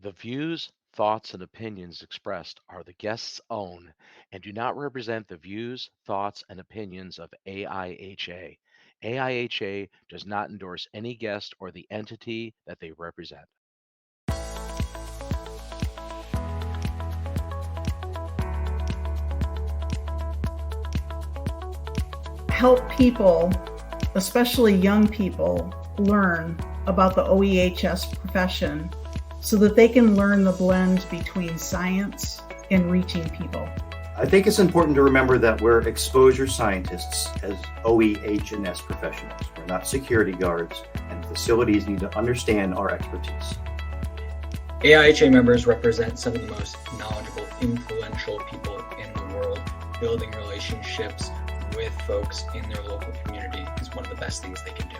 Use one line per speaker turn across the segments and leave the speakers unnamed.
The views, thoughts, and opinions expressed are the guest's own and do not represent the views, thoughts, and opinions of AIHA. AIHA does not endorse any guest or the entity that they represent.
Help people, especially young people, learn about the OEHS profession so that they can learn the blend between science and reaching people.
I think it's important to remember that we're exposure scientists as OEH&S professionals. We're not security guards, and facilities need to understand our expertise.
AIHA members represent some of the most knowledgeable, influential people in the world. Building relationships with folks in their local community is one of the best things they can do.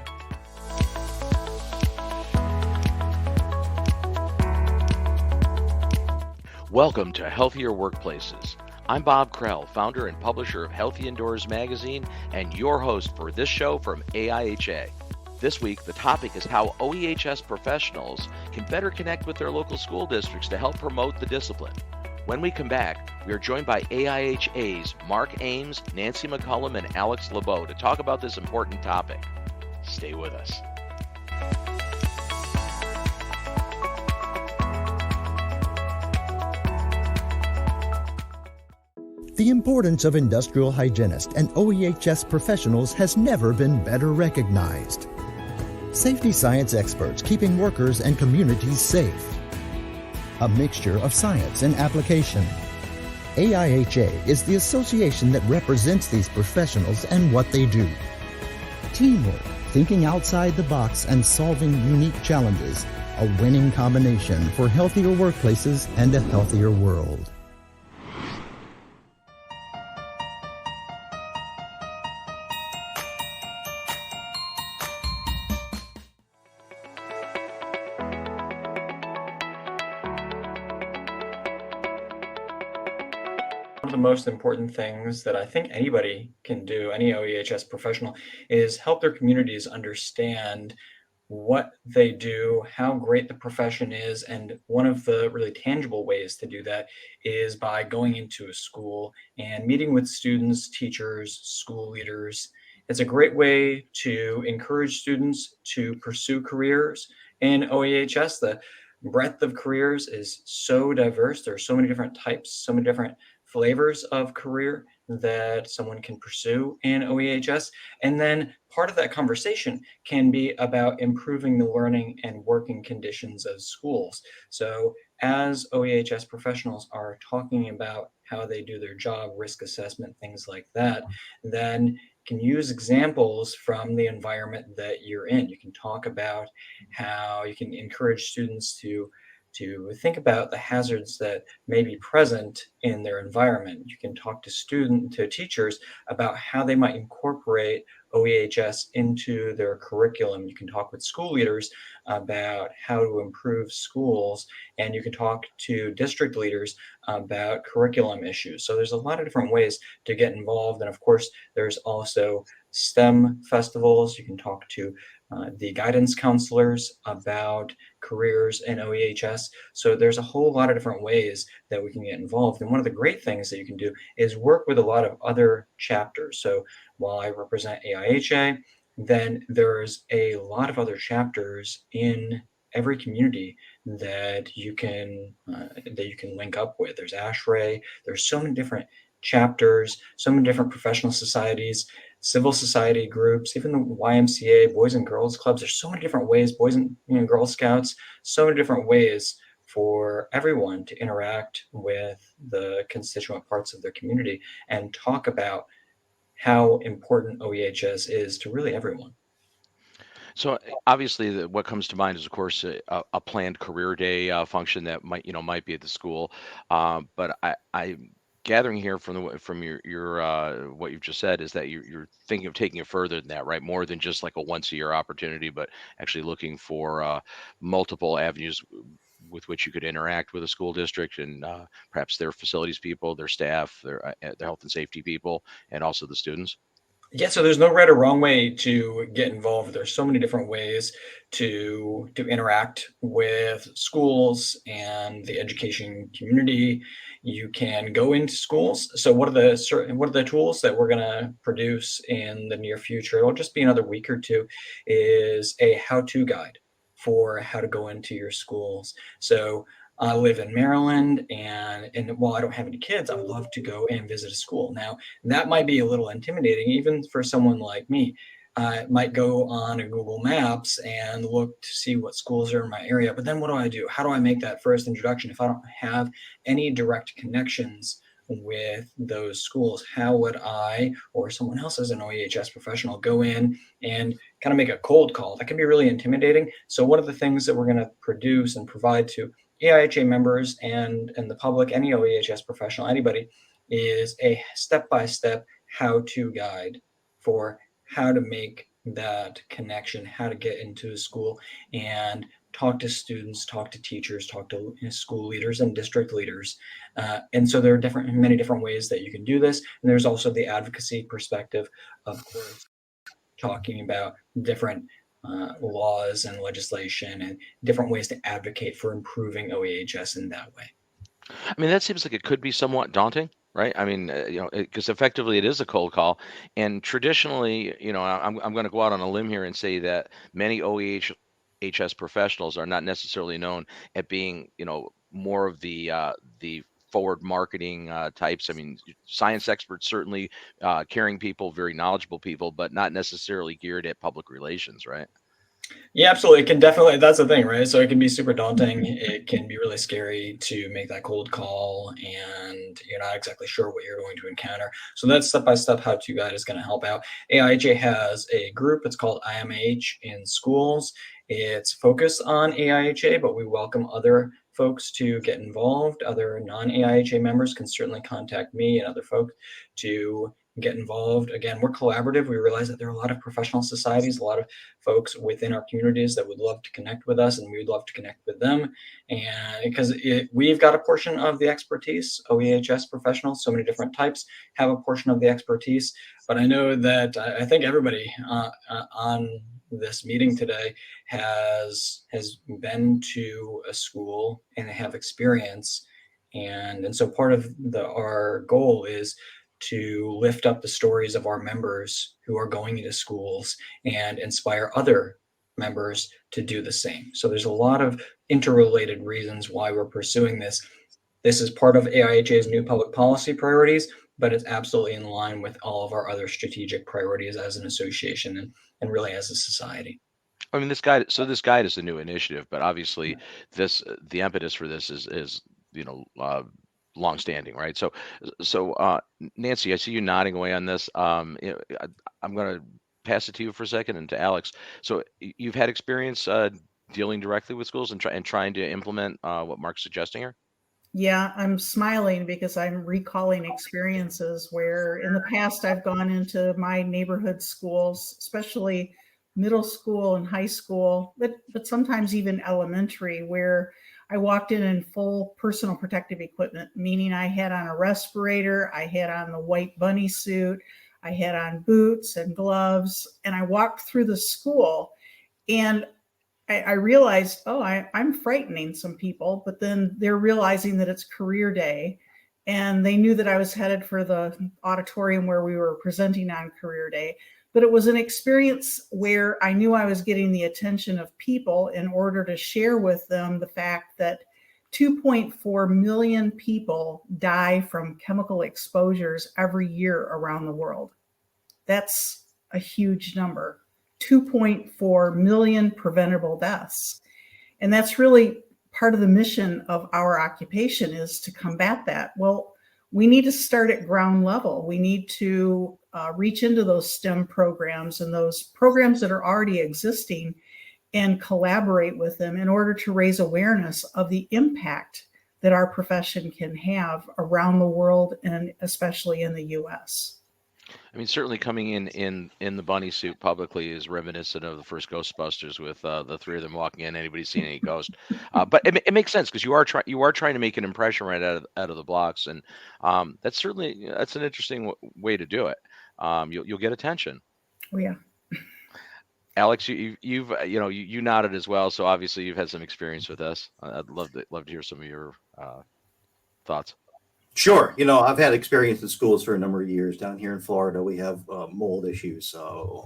Welcome to Healthier Workplaces. I'm Bob Krell, founder and publisher of Healthy Indoors magazine and your host for this show from AIHA. This week, the topic is how OEHS professionals can better connect with their local school districts to help promote the discipline. When we come back, we are joined by AIHA's Mark Ames, Nancy McCullum, and Alex LeBeau to talk about this important topic. Stay with us.
The importance of industrial hygienists and OEHS professionals has never been better recognized. Safety science experts keeping workers and communities safe. A mixture of science and application. AIHA is the association that represents these professionals and what they do. Teamwork, thinking outside the box and solving unique challenges, a winning combination for healthier workplaces and a healthier world.
One of the most important things that I think anybody can do, any OEHS professional, is help their communities understand what they do, how great the profession is. And one of the really tangible ways to do that is by going into a school and meeting with students, teachers, school leaders. It's a great way to encourage students to pursue careers in OEHS. The breadth of careers is so diverse. There are so many different types, so many different flavors of career that someone can pursue in OEHS. And then part of that conversation can be about improving the learning and working conditions of schools. So as OEHS professionals are talking about how they do their job, risk assessment, things like that, then can use examples from the environment that you're in. You can talk about how you can encourage students to think about the hazards that may be present in their environment. You can talk to teachers about how they might incorporate OEHS into their curriculum. You can talk with school leaders about how to improve schools, and you can talk to district leaders about curriculum issues. So there's a lot of different ways to get involved. And of course, there's also STEM festivals. You can talk to the guidance counselors about careers in OEHS. So there's a whole lot of different ways that we can get involved. And one of the great things that you can do is work with a lot of other chapters. So while I represent AIHA, then there's a lot of other chapters in every community that you can link up with. There's ASHRAE. There's so many different chapters, so many different professional societies, civil society groups, even the YMCA, Boys and Girls Clubs. There's so many different ways, Boys and Girl Scouts, so many different ways for everyone to interact with the constituent parts of their community and talk about how important OEHS is to really everyone.
So obviously, what comes to mind is, of course, a planned career day function that might be at the school. But I'm gathering here from your what you've just said is that you're thinking of taking it further than that, right? More than just like a once a year opportunity, but actually looking for multiple avenues with which you could interact with a school district and perhaps their facilities people, their staff, their health and safety people, and also the students.
Yeah, so there's no right or wrong way to get involved. There's so many different ways to interact with schools and the education community. You can go into schools. So what are the tools that we're going to produce in the near future? It'll just be another week or two. Is a how-to guide for how to go into your schools. So I live in Maryland, and while I don't have any kids, I would love to go and visit a school. Now, that might be a little intimidating, even for someone like me. I might go on a Google Maps and look to see what schools are in my area. But then what do I do? How do I make that first introduction if I don't have any direct connections with those schools? How would I or someone else as an OEHS professional go in and kind of make a cold call? That can be really intimidating. So one of the things that we're going to produce and provide to AIHA members and the public, any OEHS professional, anybody, is a step-by-step how-to guide for how to make that connection, how to get into a school and talk to students, talk to teachers, talk to school leaders and district leaders. And so there are many different ways that you can do this. And there's also the advocacy perspective, of course, talking about different laws and legislation and different ways to advocate for improving OEHS in that way.
I mean, that seems like it could be somewhat daunting, right? I mean, because effectively it is a cold call, and traditionally, I'm going to go out on a limb here and say that many OEHS professionals are not necessarily known at being, more of the forward marketing types. I mean, science experts certainly, caring people, very knowledgeable people, but not necessarily geared at public relations, right?
Yeah, absolutely. It can definitely, that's the thing, right? So it can be super daunting. It can be really scary to make that cold call and you're not exactly sure what you're going to encounter. So that step-by-step how-to guide is going to help out. AIHA has a group, it's called IMH in schools. It's focused on AIHA, but we welcome other folks to get involved. Other non-AIHA members can certainly contact me and other folks to get involved. Again, we're collaborative. We realize that there are a lot of professional societies, a lot of folks within our communities that would love to connect with us, and we would love to connect with them. And because we've got a portion of the expertise, OEHS professionals, so many different types have a portion of the expertise. But I know that I think everybody on this meeting today has been to a school and have experience. And so part of our goal is to lift up the stories of our members who are going into schools and inspire other members to do the same. So there's a lot of interrelated reasons why we're pursuing this. This is part of AIHA's new public policy priorities, but it's absolutely in line with all of our other strategic priorities as an association and really as a society.
I mean, this guide is a new initiative, but obviously the impetus for this is longstanding, right? So Nancy, I see you nodding away on this. I'm going to pass it to you for a second and to Alex. So you've had experience dealing directly with schools and trying to implement what Mark's suggesting here?
Yeah, I'm smiling because I'm recalling experiences where in the past I've gone into my neighborhood schools, especially middle school and high school, but sometimes even elementary, where I walked in full personal protective equipment, meaning I had on a respirator, I had on the white bunny suit, I had on boots and gloves, and I walked through the school and I realized, oh, I'm frightening some people, but then they're realizing that it's career day. And they knew that I was headed for the auditorium where we were presenting on career day. But it was an experience where I knew I was getting the attention of people in order to share with them the fact that 2.4 million people die from chemical exposures every year around the world. That's a huge number. 2.4 million preventable deaths. And that's really part of the mission of our occupation is to combat that. Well, we need to start at ground level. We need to reach into those STEM programs and those programs that are already existing and collaborate with them in order to raise awareness of the impact that our profession can have around the world and especially in the US.
I mean, certainly coming in the bunny suit publicly is reminiscent of the first Ghostbusters with the three of them walking in. Anybody seen any ghost? But it makes sense because you are trying to make an impression right out of the blocks, and that's an interesting way to do it. you'll get attention.
Oh, yeah.
Alex, you nodded as well, so obviously you've had some experience with this. I'd love to hear some of your thoughts.
Sure. I've had experience in schools for a number of years. Down here in Florida, we have mold issues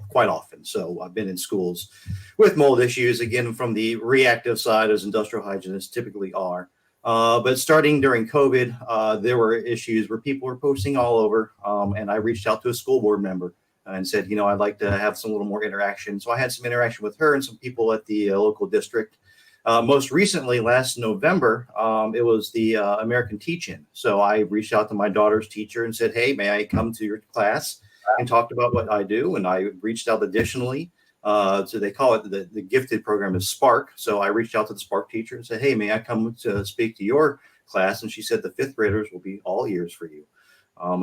quite often. So I've been in schools with mold issues, again, from the reactive side, as industrial hygienists typically are. But starting during COVID, there were issues where people were posting all over. And I reached out to a school board member and said, I'd like to have some little more interaction. So I had some interaction with her and some people at the local district. Most recently, last November, it was the American Teach-In. So I reached out to my daughter's teacher and said, hey, may I come to your class, and talked about what I do. And I reached out additionally. So they call it the gifted program is Spark. So I reached out to the Spark teacher and said, hey, may I come to speak to your class? And she said the fifth graders will be all ears for you.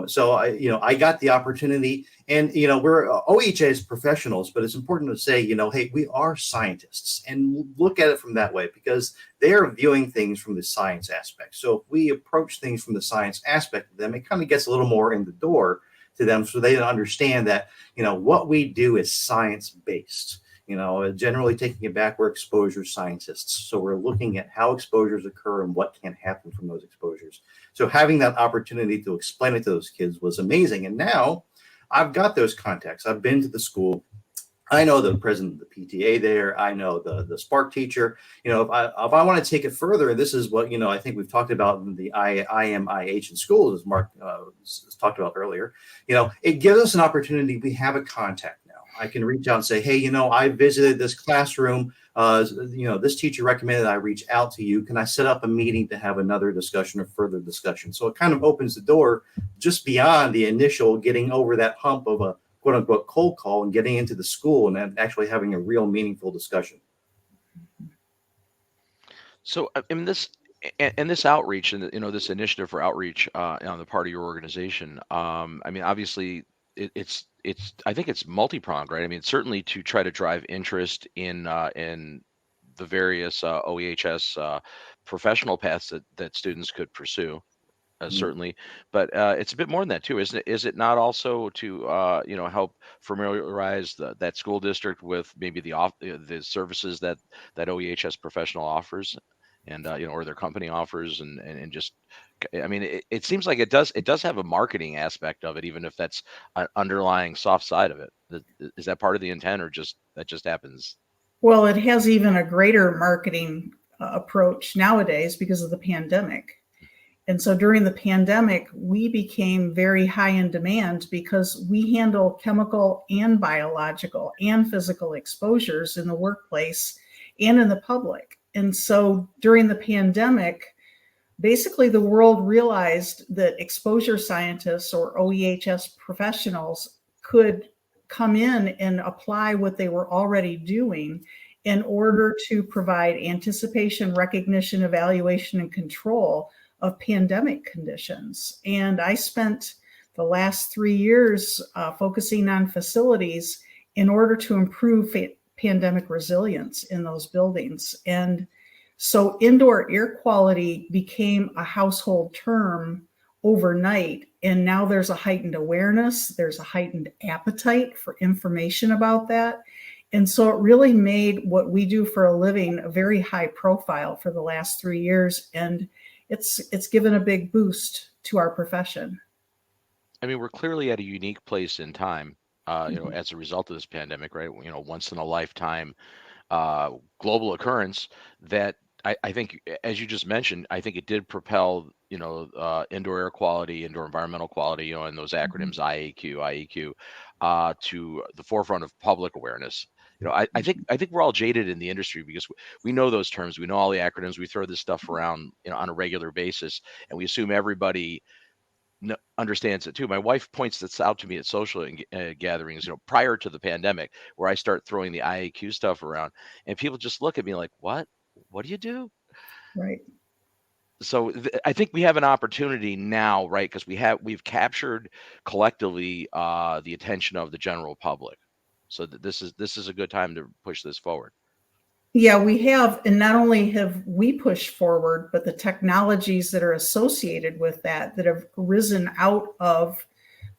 So I got the opportunity, and we're OHS professionals, but it's important to say, hey, we are scientists, and look at it from that way, because they are viewing things from the science aspect. So if we approach things from the science aspect of them, it kind of gets a little more in the door to them, so they understand that what we do is science based. Generally taking it back, we're exposure scientists. So we're looking at how exposures occur and what can happen from those exposures. So having that opportunity to explain it to those kids was amazing. And now I've got those contacts. I've been to the school. I know the president of the PTA there. I know the Spark teacher. If I want to take it further, this is what, I think we've talked about in the AIHA in schools, as Mark talked about earlier. It gives us an opportunity. We have a contact now. I can reach out and say, hey, I visited this classroom. This teacher recommended I reach out to you. Can I set up a meeting to have another discussion or further discussion? So it kind of opens the door just beyond the initial getting over that hump of a quote unquote cold call and getting into the school and then actually having a real meaningful discussion.
So in this outreach and this initiative for outreach on the part of your organization, obviously it's I think it's multi-pronged, right? Certainly to try to drive interest in the various OEHS professional paths that students could pursue. Certainly, but it's a bit more than that too, isn't it? Is it not also to help familiarize that school district with maybe the services that OEHS professional offers, and or their company offers, and just it seems like it does have a marketing aspect of it, even if that's an underlying soft side of it. Is that part of the intent, or that just happens?
Well, it has even a greater marketing approach nowadays because of the pandemic. And so during the pandemic, we became very high in demand because we handle chemical and biological and physical exposures in the workplace and in the public. And so during the pandemic, basically the world realized that exposure scientists or OEHS professionals could come in and apply what they were already doing in order to provide anticipation, recognition, evaluation, and control of pandemic conditions. And I spent the last 3 years focusing on facilities in order to improve pandemic resilience in those buildings. And so indoor air quality became a household term overnight. And now there's a heightened awareness, there's a heightened appetite for information about that. And so it really made what we do for a living a very high profile for the last 3 years. And it's given a big boost to our profession.
We're clearly at a unique place in time, as a result of this pandemic, right? Once in a lifetime global occurrence that I think, as you just mentioned, I think it did propel, indoor air quality, indoor environmental quality, and those acronyms IEQ, to the forefront of public awareness. I think we're all jaded in the industry because we know those terms, we know all the acronyms, we throw this stuff around, on a regular basis, and we assume everybody understands it too. My wife points this out to me at social gatherings, prior to the pandemic, where I start throwing the IAQ stuff around, and people just look at me like, "What do you do?"
Right.
So I think we have an opportunity now, right? Because we've captured collectively the attention of the general public. So this is a good time to push this forward.
Yeah, we have. And not only have we pushed forward, but the technologies that are associated with that have risen out of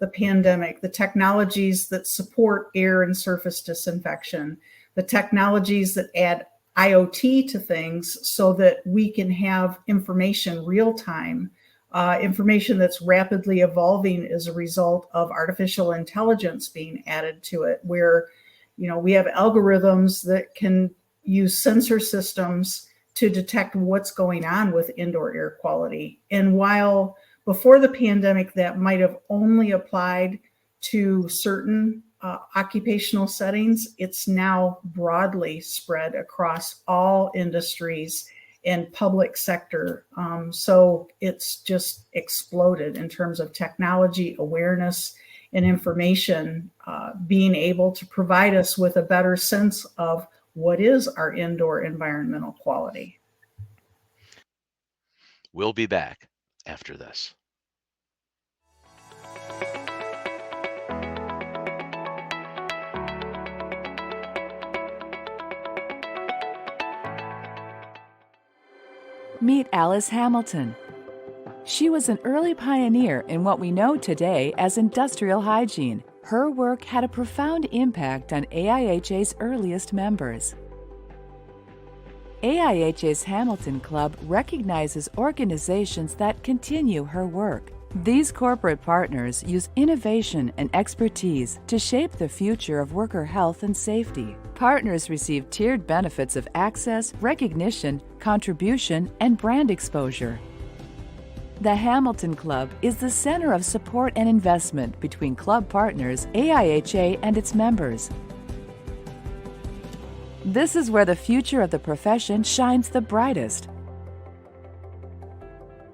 the pandemic, the technologies that support air and surface disinfection, the technologies that add IoT to things so that we can have information real time, information that's rapidly evolving as a result of artificial intelligence being added to it, where, we have algorithms that can use sensor systems to detect what's going on with indoor air quality. And while before the pandemic, that might have only applied to certain occupational settings, it's now broadly spread across all industries and public sector. So it's just exploded in terms of technology, awareness, and information being able to provide us with a better sense of what is our indoor environmental quality.
We'll be back after this.
Meet Alice Hamilton. She was an early pioneer in what we know today as industrial hygiene. Her work had a profound impact on AIHA's earliest members. AIHA's Hamilton Club recognizes organizations that continue her work. These corporate partners use innovation and expertise to shape the future of worker health and safety. Partners receive tiered benefits of access, recognition, contribution, and brand exposure. The Hamilton Club is the center of support and investment between club partners, AIHA, and its members. This is where the future of the profession shines the brightest.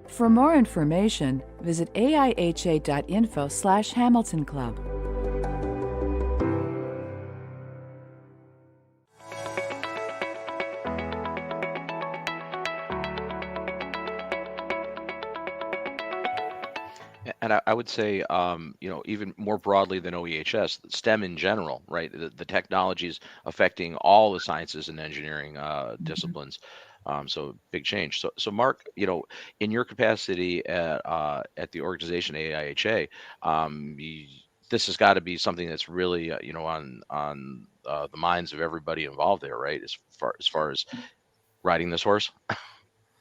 For more information, visit aiha.info/Hamilton Club.
And I would say, even more broadly than OEHS, STEM in general, right? The technologies affecting all the sciences and engineering disciplines. So big change. So Mark, in your capacity at the organization AIHA, this has got to be something that's really, on the minds of everybody involved there, right? As far as riding this horse.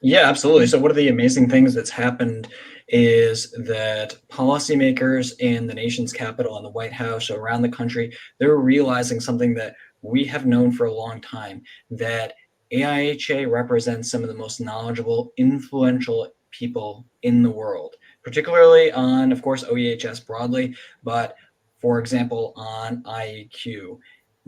Yeah, absolutely. So one of the amazing things that's happened is that policymakers in the nation's capital and the White House around the country, they're realizing something that we have known for a long time, that AIHA represents some of the most knowledgeable, influential people in the world, particularly on, of course, OEHS broadly, but for example, on IEQ.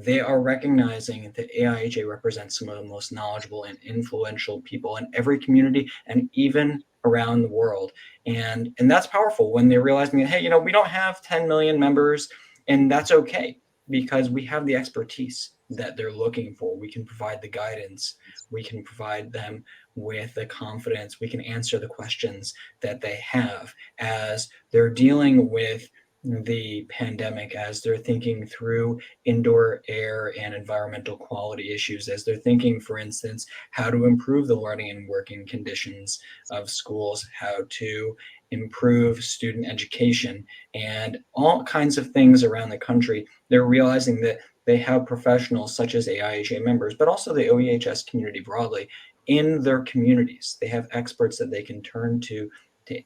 They are recognizing that AIHA represents some of the most knowledgeable and influential people in every community and even around the world. And that's powerful when they're realizing that, hey, we don't have 10 million members, and that's okay because we have the expertise that they're looking for. We can provide the guidance. We can provide them with the confidence. We can answer the questions that they have as they're dealing with the pandemic, as they're thinking through indoor air and environmental quality issues, as they're thinking, for instance, how to improve the learning and working conditions of schools, how to improve student education, and all kinds of things around the country. They're realizing that they have professionals such as AIHA members, but also the OEHS community broadly in their communities. They have experts that they can turn to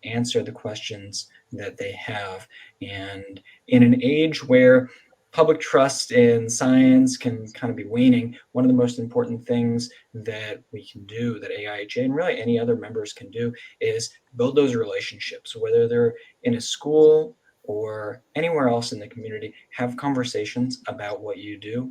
answer the questions that they have. And in an age where public trust in science can kind of be waning, one of the most important things that we can do, that AIHA and really any other members can do, is build those relationships, whether they're in a school or anywhere else in the community. Have conversations about what you do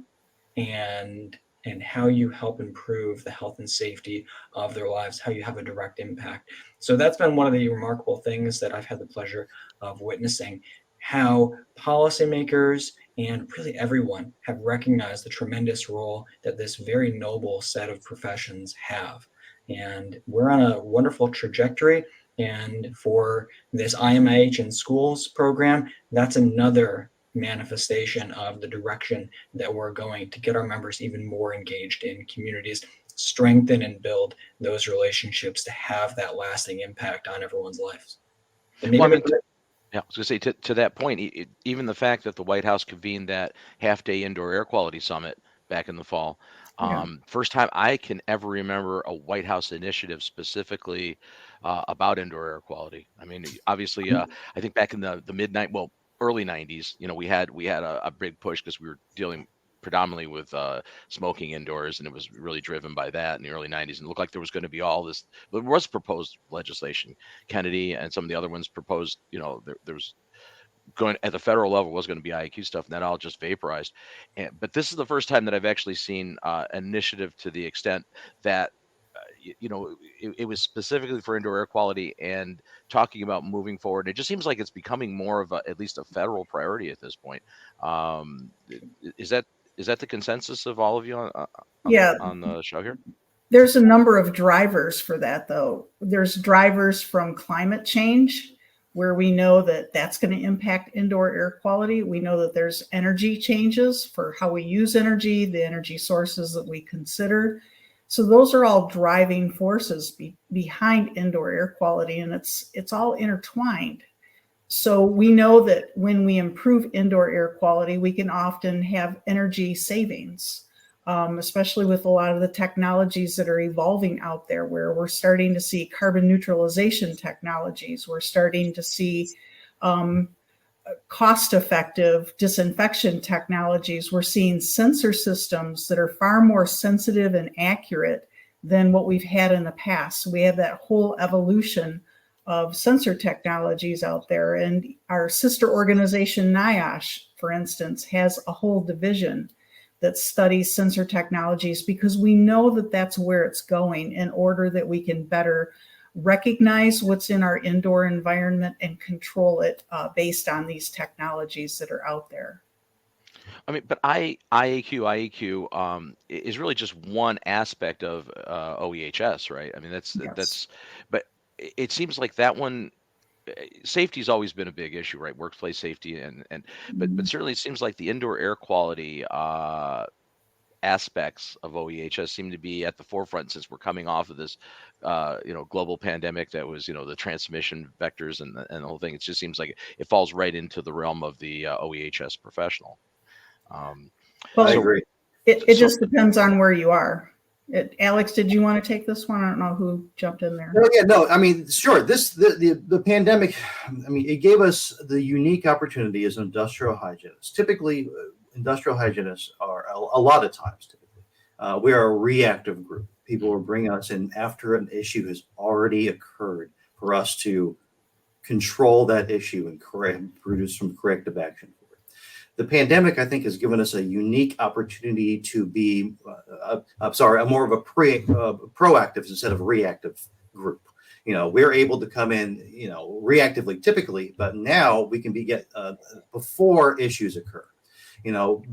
and how you help improve the health and safety of their lives, how you have a direct impact. So that's been one of the remarkable things that I've had the pleasure of witnessing, how policymakers and really everyone have recognized the tremendous role that this very noble set of professions have. And we're on a wonderful trajectory. And for this IMIH in Schools program, that's another manifestation of the direction that we're going to get our members even more engaged in communities, strengthen and build those relationships to have that lasting impact on everyone's lives.
Yeah, I was going to say to that point, even the fact that the White House convened that half-day indoor air quality summit back in the fall,
Yeah.
first time I can ever remember a White House initiative specifically about indoor air quality. I mean, obviously, I think back in the early '90s, we had a big push because we were dealing predominantly with smoking indoors, and it was really driven by that in the early '90s. And it looked like there was going to be all this. There was proposed legislation. Kennedy and some of the other ones proposed, there was going at the federal level was going to be IAQ stuff, and that all just vaporized. But this is the first time that I've actually seen an initiative to the extent that it was specifically for indoor air quality and talking about moving forward. It just seems like it's becoming more of at least a federal priority at this point. Is that the consensus of all of you
Yeah,
on the show here?
there's a number of drivers for that, though. There's drivers from climate change, where we know that that's going to impact indoor air quality. We know that there's energy changes for how we use energy, the energy sources that we consider. So those are all driving forces behind indoor air quality, and it's all intertwined. So we know that when we improve indoor air quality, we can often have energy savings, especially with a lot of the technologies that are evolving out there, where we're starting to see carbon neutralization technologies. We're starting to see cost-effective disinfection technologies. We're seeing sensor systems that are far more sensitive and accurate than what we've had in the past. So we have that whole evolution of sensor technologies out there. And our sister organization, NIOSH, for instance, has a whole division that studies sensor technologies, because we know that that's where it's going, in order that we can better recognize what's in our indoor environment and control it based on these technologies that are out there.
I mean, but IAQ is really just one aspect of OEHS, right? I mean,
Yes.
but it seems like that one, safety's always been a big issue, right? Workplace safety, but
Mhm.
certainly it seems like the indoor air quality aspects of OEHS seem to be at the forefront since we're coming off of this, global pandemic that was, the transmission vectors and the whole thing. It just seems like it falls right into the realm of the OEHS professional. Um,
I
Well,
so,
agree.
it
so
just depends on where you are. Alex, did you want to take this one? I don't know who jumped in there.
Well, yeah, no, I mean, sure. The pandemic, I mean, it gave us the unique opportunity as industrial hygienists. Typically, industrial hygienists are a lot of times. Typically, we are a reactive group. People are bringing us in after an issue has already occurred for us to control that issue and produce some corrective action for it. The pandemic, I think, has given us a unique opportunity to be, a more of a proactive instead of reactive group. We're able to come in, reactively typically, but now we can get before issues occur.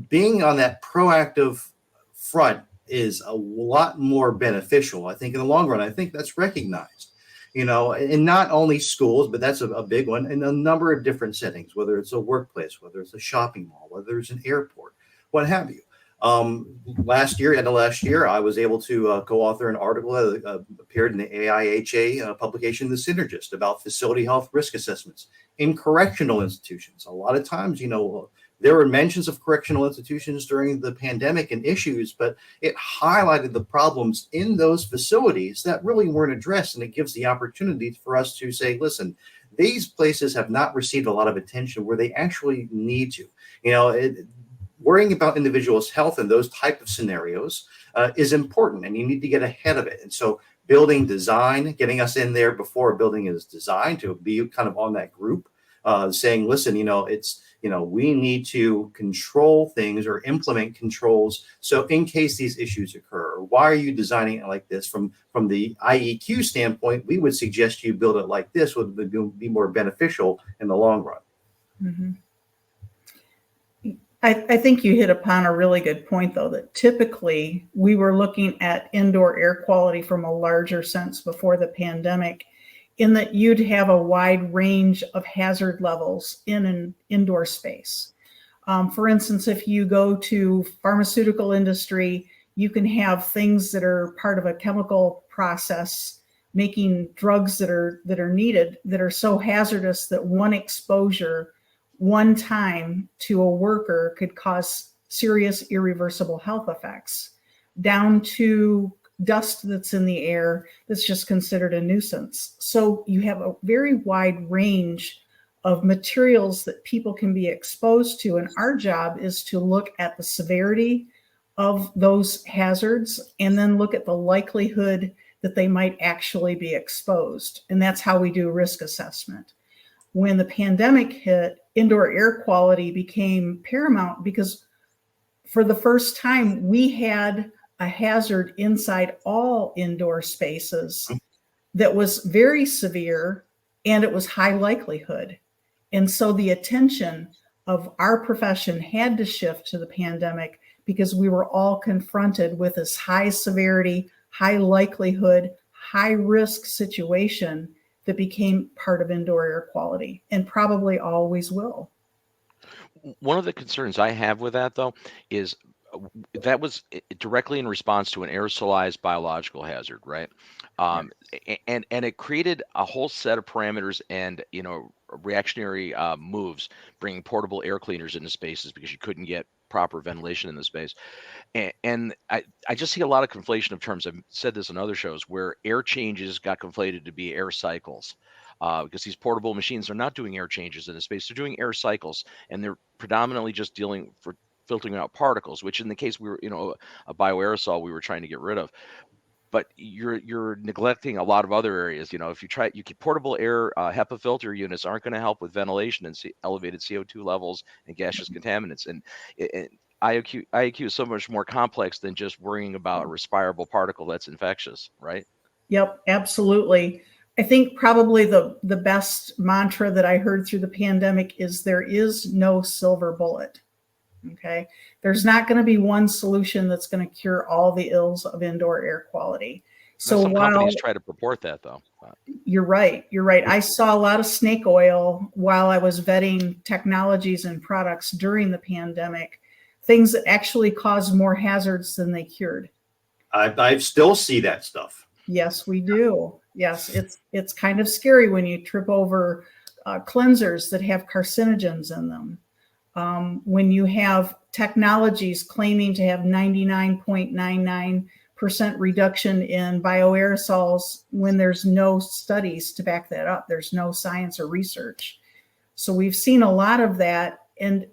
Being on that proactive front is a lot more beneficial. I think in the long run, I think that's recognized. In not only schools, but that's a big one in a number of different settings, whether it's a workplace, whether it's a shopping mall, whether it's an airport, what have you. End of last year, I was able to co-author an article that appeared in the AIHA publication, The Synergist, about facility health risk assessments in correctional institutions. A lot of times, there were mentions of correctional institutions during the pandemic and issues, but it highlighted the problems in those facilities that really weren't addressed. And it gives the opportunity for us to say, listen, these places have not received a lot of attention where they actually need to. Worrying about individuals' health in those type of scenarios is important, and you need to get ahead of it. And so building design, getting us in there before a building is designed to be kind of on that group, saying, listen, we need to control things or implement controls. So in case these issues occur, why are you designing it like this? From the IEQ standpoint, we would suggest you build it like this would be more beneficial in the long run.
Mm-hmm. I think you hit upon a really good point, though, that typically we were looking at indoor air quality from a larger sense before the pandemic, in that you'd have a wide range of hazard levels in an indoor space. For instance, if you go to pharmaceutical industry, you can have things that are part of a chemical process making drugs that are needed that are so hazardous that one exposure one time to a worker could cause serious irreversible health effects, down to dust that's in the air that's just considered a nuisance. So you have a very wide range of materials that people can be exposed to, and our job is to look at the severity of those hazards and then look at the likelihood that they might actually be exposed. And that's how we do risk assessment. When the pandemic hit, indoor air quality became paramount because for the first time, we had a hazard inside all indoor spaces that was very severe, and it was high likelihood. And so the attention of our profession had to shift to the pandemic because we were all confronted with this high severity, high likelihood, high risk situation that became part of indoor air quality and probably always will.
One of the concerns I have with that, though, is that was directly in response to an aerosolized biological hazard, right? And it created a whole set of parameters and reactionary moves, bringing portable air cleaners into spaces because you couldn't get proper ventilation in the space. And I just see a lot of conflation of terms. I've said this on other shows where air changes got conflated to be air cycles. Because these portable machines are not doing air changes in a space, they're doing air cycles, and they're predominantly just dealing for filtering out particles, which in the case we were, a bioaerosol we were trying to get rid of. But you're neglecting a lot of other areas. If you keep portable air HEPA filter units aren't going to help with ventilation and elevated CO2 levels and gaseous contaminants. And IAQ is so much more complex than just worrying about a respirable particle that's infectious, right?
Yep, absolutely. I think probably the best mantra that I heard through the pandemic is there is no silver bullet. Okay. There's not going to be one solution that's going to cure all the ills of indoor air quality. So
some companies try to purport that, though.
You're right. I saw a lot of snake oil while I was vetting technologies and products during the pandemic, things that actually caused more hazards than they cured.
I still see that stuff.
Yes, we do. Yes, it's kind of scary when you trip over cleansers that have carcinogens in them. When you have technologies claiming to have 99.99% reduction in bioaerosols when there's no studies to back that up, there's no science or research. So we've seen a lot of that. And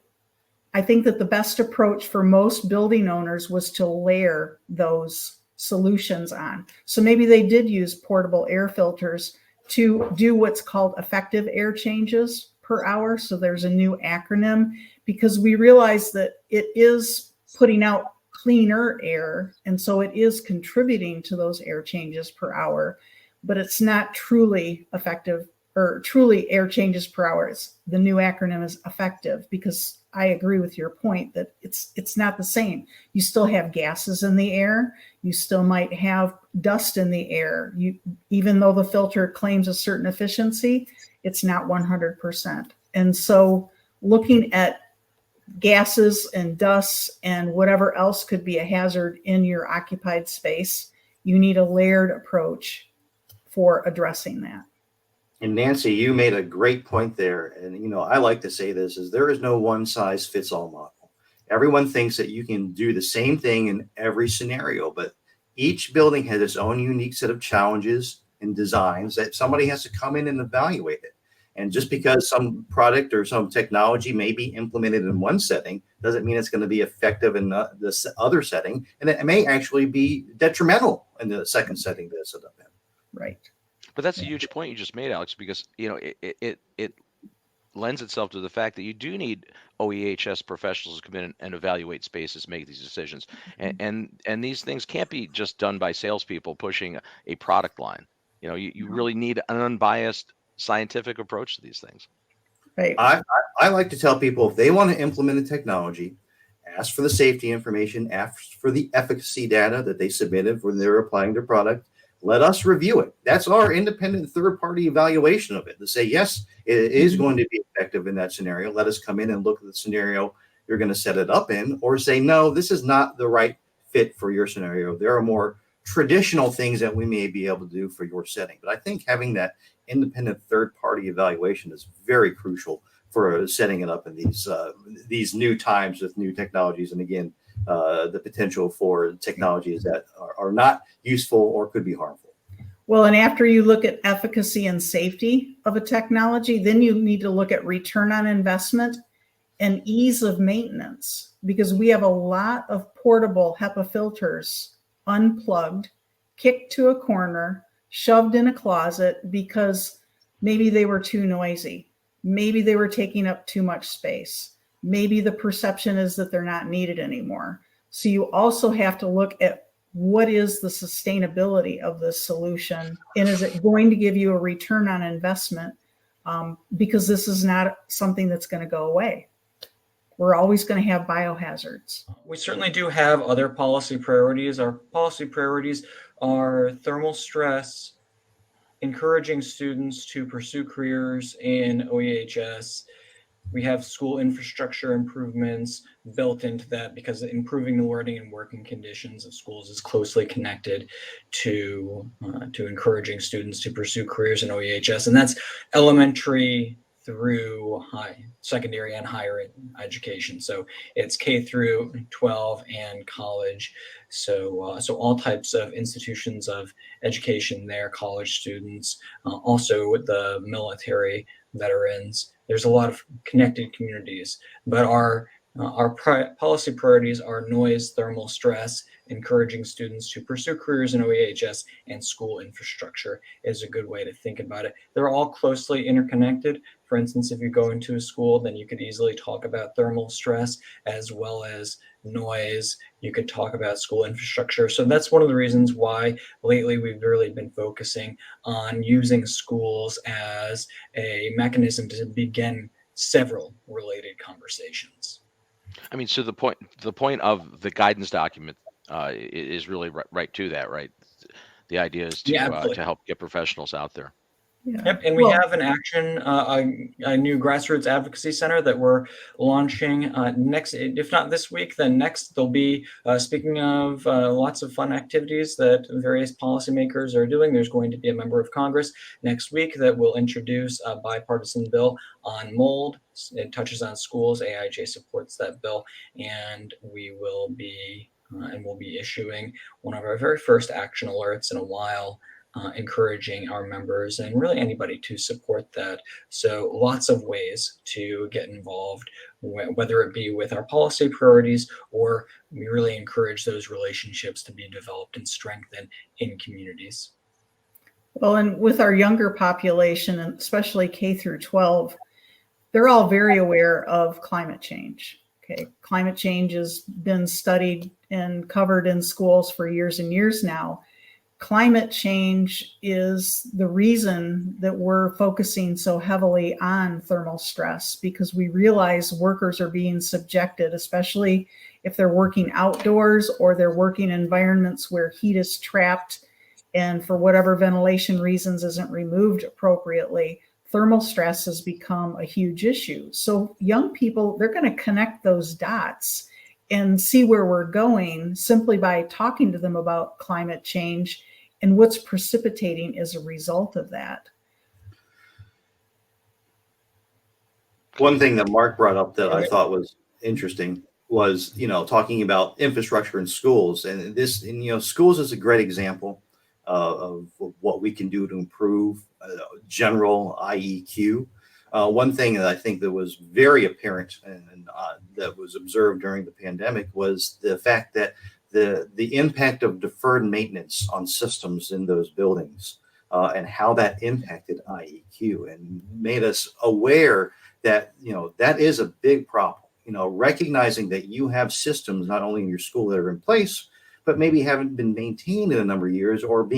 I think that the best approach for most building owners was to layer those solutions on. So maybe they did use portable air filters to do what's called effective air changes per hour. So there's a new acronym because we realize that it is putting out cleaner air. And so it is contributing to those air changes per hour, but it's not truly effective or truly air changes per hour. The new acronym is effective because I agree with your point that it's not the same. You still have gases in the air. You still might have dust in the air. Even though the filter claims a certain efficiency, it's not 100%. And so looking at gases and dust and whatever else could be a hazard in your occupied space, you need a layered approach for addressing that.
And Nancy, you made a great point there. And, I like to say this is there is no one size fits all model. Everyone thinks that you can do the same thing in every scenario, but each building has its own unique set of challenges and designs that somebody has to come in and evaluate it. And just because some product or some technology may be implemented in one setting doesn't mean it's going to be effective in the other setting. And it may actually be detrimental in the second setting that it's set up in.
Right.
But that's a huge point you just made, Alex, because it lends itself to the fact that you do need OEHS professionals to come in and evaluate spaces, make these decisions, and these things can't be just done by salespeople pushing a product line. You really need an unbiased scientific approach to these things.
Right.
I like to tell people if they want to implement a technology, ask for the safety information, ask for the efficacy data that they submitted when they're applying their product. Let us review it. That's our independent third-party evaluation of it to say, yes, it is going to be effective in that scenario. Let us come in and look at the scenario you're going to set it up in, or say, no, this is not the right fit for your scenario. There are more traditional things that we may be able to do for your setting. But I think having that independent third-party evaluation is very crucial for setting it up in these new times with new technologies. And again, the potential for technologies that are not useful or could be harmful.
Well, and after you look at efficacy and safety of a technology, then you need to look at return on investment and ease of maintenance, because we have a lot of portable HEPA filters unplugged, kicked to a corner, shoved in a closet because maybe they were too noisy. Maybe they were taking up too much space. Maybe the perception is that they're not needed anymore. So you also have to look at what is the sustainability of this solution, and is it going to give you a return on investment? Because this is not something that's going to go away. We're always going to have biohazards.
We certainly do have other policy priorities. Our policy priorities are thermal stress, encouraging students to pursue careers in OEHS. We have school infrastructure improvements built into that, because improving the learning and working conditions of schools is closely connected to encouraging students to pursue careers in OEHS. And that's elementary through secondary and higher education. So it's K through 12 and college. So all types of institutions of education there, college students, also with the military, veterans. There's a lot of connected communities, but our policy priorities are noise, thermal stress, encouraging students to pursue careers in OEHS, and school infrastructure is a good way to think about it. They're all closely interconnected. For instance, if you go into a school, then you could easily talk about thermal stress as well as noise. You could talk about school infrastructure. So that's one of the reasons why lately we've really been focusing on using schools as a mechanism to begin several related conversations.
I mean, so the point of the guidance document is really right to that, right? The idea is to help get professionals out there.
Yeah.
Yep, and we have an action, a new grassroots advocacy center that we're launching next, if not this week, then next. There'll be, speaking of lots of fun activities that various policymakers are doing, there's going to be a member of Congress next week that will introduce a bipartisan bill on mold. It touches on schools. AIHA supports that bill, and we'll be issuing one of our very first action alerts in a while, encouraging our members and really anybody to support that. So lots of ways to get involved, whether it be with our policy priorities, or we really encourage those relationships to be developed and strengthened in communities.
Well, and with our younger population, and especially K through 12, they're all very aware of climate change. Okay, climate change has been studied and covered in schools for years and years now. Climate change is the reason that we're focusing so heavily on thermal stress, because we realize workers are being subjected, especially if they're working outdoors or they're working in environments where heat is trapped and for whatever ventilation reasons isn't removed appropriately. Thermal stress has become a huge issue. So young people, they're going to connect those dots and see where we're going simply by talking to them about climate change and what's precipitating as a result of that.
One thing that Mark brought up that I thought was interesting was, talking about infrastructure in schools, and schools is a great example of what we can do to improve general IEQ. One thing that I think that was very apparent and that was observed during the pandemic was the fact that the impact of deferred maintenance on systems in those buildings and how that impacted IEQ, and made us aware that that is a big problem. Recognizing that you have systems not only in your school that are in place, but maybe haven't been maintained in a number of years, or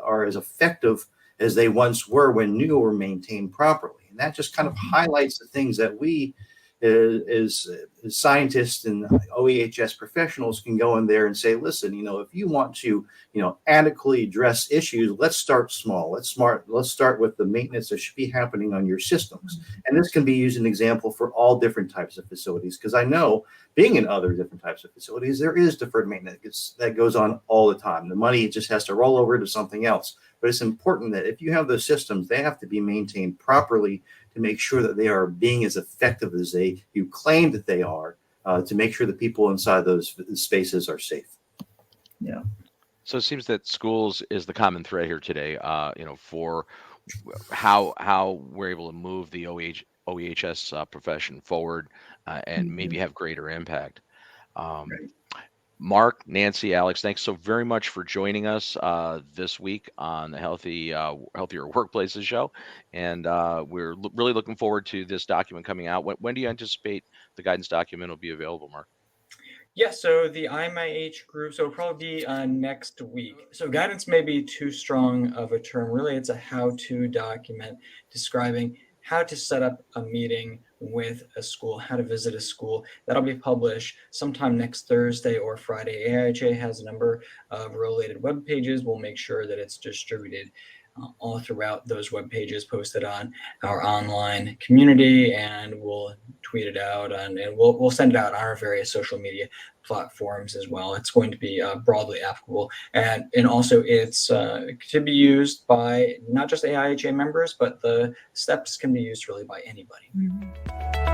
are as effective as they once were when new were maintained properly. And that just kind of highlights the things that we is scientists and OEHS professionals can go in there and say, listen, if you want to, adequately address issues, let's start small. Let's start with the maintenance that should be happening on your systems. And this can be used as an example for all different types of facilities, because I know being in other different types of facilities, there is deferred maintenance that goes on all the time. The money just has to roll over to something else. But it's important that if you have those systems, they have to be maintained properly to make sure that they are being as effective as you claim that they are, to make sure that people inside those spaces are safe.
Yeah.
So it seems that schools is the common thread here today, for how we're able to move the OEHS profession forward, and maybe have greater impact.
Right.
Mark, Nancy, Alex, thanks so very much for joining us this week on the Healthier Workplaces show. And we're really looking forward to this document coming out. When do you anticipate the guidance document will be available, Mark?
Yeah, so the IMIH group, so it'll probably be next week. So guidance may be too strong of a term. Really, it's a how-to document describing how to set up a meeting with a school, how to visit a school. That'll be published sometime next Thursday or Friday. AIHA has a number of related web pages. We'll make sure that it's distributed all throughout those web pages, posted on our online community, and we'll tweet it out, and we'll send it out on our various social media platforms as well. It's going to be broadly applicable, and also it's to be used by not just AIHA members, but the steps can be used really by anybody.
Mm-hmm.